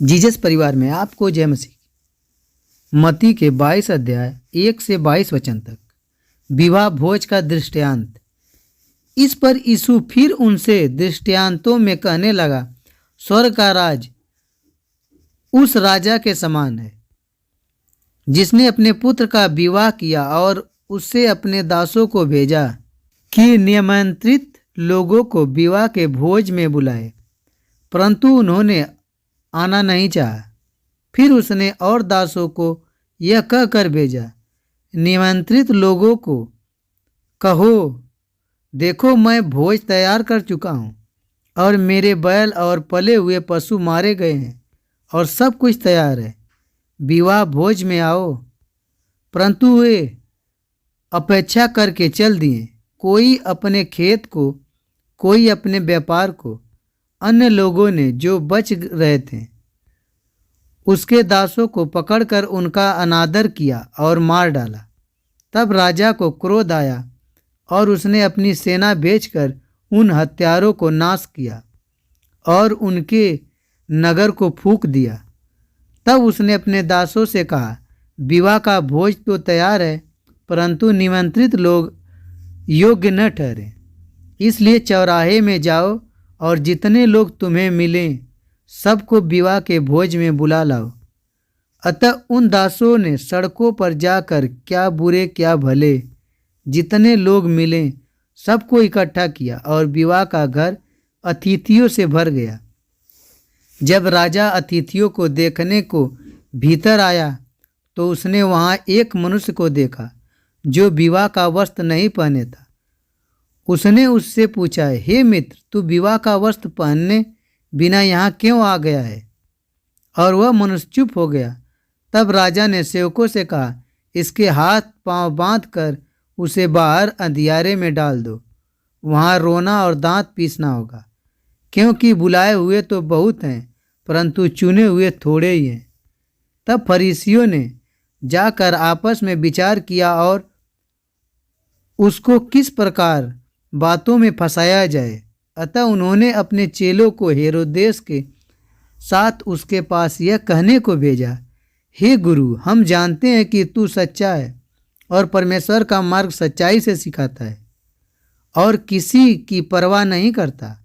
Jesus परिवार में आपको जय मसीह। मत्ती के 22 अध्याय 1 से 22 वचन तक विवाह भोज का दृष्टांत। इस पर यीशु फिर उनसे दृष्टांतों में कहने लगा, स्वर्ग का राज उस राजा के समान है जिसने अपने पुत्र का विवाह किया और उससे अपने दासों को भेजा कि निमंत्रित लोगों को विवाह के भोज में बुलाए, परंतु उन्होंने आना नहीं चाहा। फिर उसने और दासों को यह कहकर भेजा, निमंत्रित लोगों को कहो, देखो मैं भोज तैयार कर चुका हूँ और मेरे बैल और पले हुए पशु मारे गए हैं और सब कुछ तैयार है, विवाह भोज में आओ। परंतु वे अपेक्षा करके चल दिए, कोई अपने खेत को, कोई अपने व्यापार को। अन्य लोगों ने जो बच रहे थे उसके दासों को पकड़कर उनका अनादर किया और मार डाला। तब राजा को क्रोध आया और उसने अपनी सेना भेजकर उन हत्यारों को नाश किया और उनके नगर को फूंक दिया। तब उसने अपने दासों से कहा, विवाह का भोज तो तैयार है, परंतु निमंत्रित लोग योग्य न ठहरे। इसलिए चौराहे में जाओ और जितने लोग तुम्हें मिलें सबको विवाह के भोज में बुला लाओ। अतः उन दासों ने सड़कों पर जाकर क्या बुरे क्या भले जितने लोग मिले सबको इकट्ठा किया और विवाह का घर अतिथियों से भर गया। जब राजा अतिथियों को देखने को भीतर आया तो उसने वहाँ एक मनुष्य को देखा जो विवाह का वस्त्र नहीं पहने था। उसने उससे पूछा, हे मित्र, तू विवाह का वस्त्र पहनने बिना यहाँ क्यों आ गया है? और वह मनुष्य चुप हो गया। तब राजा ने सेवकों से कहा, इसके हाथ पांव बांध कर उसे बाहर अंधियारे में डाल दो, वहाँ रोना और दांत पीसना होगा, क्योंकि बुलाए हुए तो बहुत हैं परंतु चुने हुए थोड़े ही हैं। तब फरीसियों ने जाकर आपस में विचार किया और उसको किस प्रकार बातों में फंसाया जाए। अतः उन्होंने अपने चेलों को हेरोदेस के साथ उसके पास यह कहने को भेजा, हे गुरु, हम जानते हैं कि तू सच्चा है और परमेश्वर का मार्ग सच्चाई से सिखाता है और किसी की परवाह नहीं करता,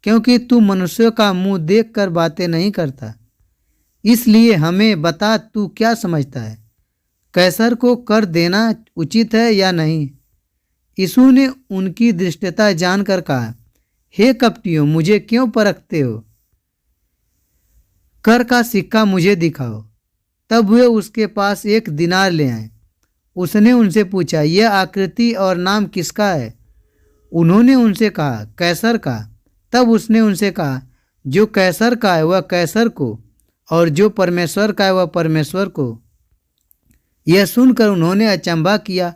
क्योंकि तू मनुष्यों का मुंह देखकर बातें नहीं करता। इसलिए हमें बता, तू क्या समझता है, कैसर को कर देना उचित है या नहीं? यीशु ने उनकी दृष्टता जानकर कहा, हे कपटियों, मुझे क्यों परखते हो? कर का सिक्का मुझे दिखाओ। तब वे उसके पास एक दिनार ले आए। उसने उनसे पूछा, यह आकृति और नाम किसका है? उन्होंने उनसे कहा, कैसर का। तब उसने उनसे कहा, जो कैसर का है वह कैसर को, और जो परमेश्वर का है वह परमेश्वर को। यह सुनकर उन्होंने अचंभा किया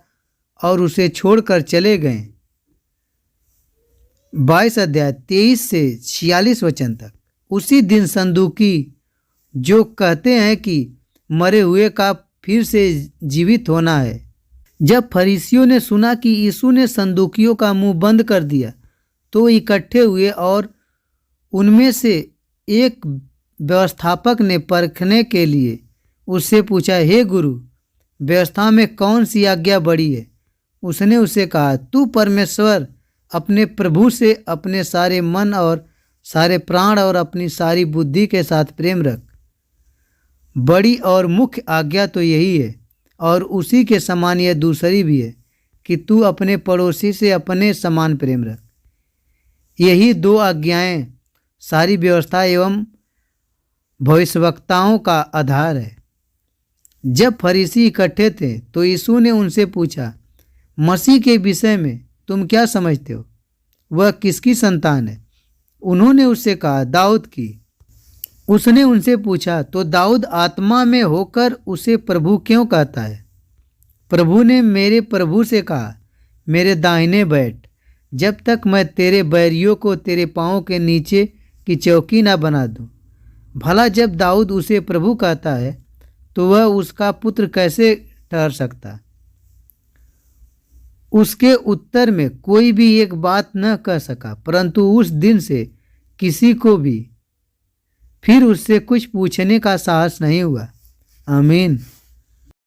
और उसे छोड़कर चले गए। 22 अध्याय 23 से 46 वचन तक। उसी दिन सदूकी, जो कहते हैं कि मरे हुए का फिर से जीवित होना है, जब फरीसियों ने सुना कि यीशु ने सदूकियों का मुंह बंद कर दिया तो इकट्ठे हुए और उनमें से एक व्यवस्थापक ने परखने के लिए उससे पूछा, हे गुरु, व्यवस्था में कौन सी आज्ञा बड़ी है? उसने उसे कहा, तू परमेश्वर अपने प्रभु से अपने सारे मन और सारे प्राण और अपनी सारी बुद्धि के साथ प्रेम रख। बड़ी और मुख्य आज्ञा तो यही है, और उसी के समान यह दूसरी भी है कि तू अपने पड़ोसी से अपने समान प्रेम रख। यही दो आज्ञाएं सारी व्यवस्था एवं भविष्यवक्ताओं का आधार है। जब फरीसी इकट्ठे थे तो यीशु ने उनसे पूछा, मसीह के विषय में तुम क्या समझते हो? वह किसकी संतान है? उन्होंने उससे कहा, दाऊद की। उसने उनसे पूछा, तो दाऊद आत्मा में होकर उसे प्रभु क्यों कहता है? प्रभु ने मेरे प्रभु से कहा, मेरे दाहिने बैठ, जब तक मैं तेरे बैरियों को तेरे पांवों के नीचे की चौकी ना बना दूं। भला जब दाऊद उसे प्रभु कहता है तो वह उसका पुत्र कैसे ठहर सकता? उसके उत्तर में कोई भी एक बात न कह सका, परंतु उस दिन से किसी को भी फिर उससे कुछ पूछने का साहस नहीं हुआ। आमीन।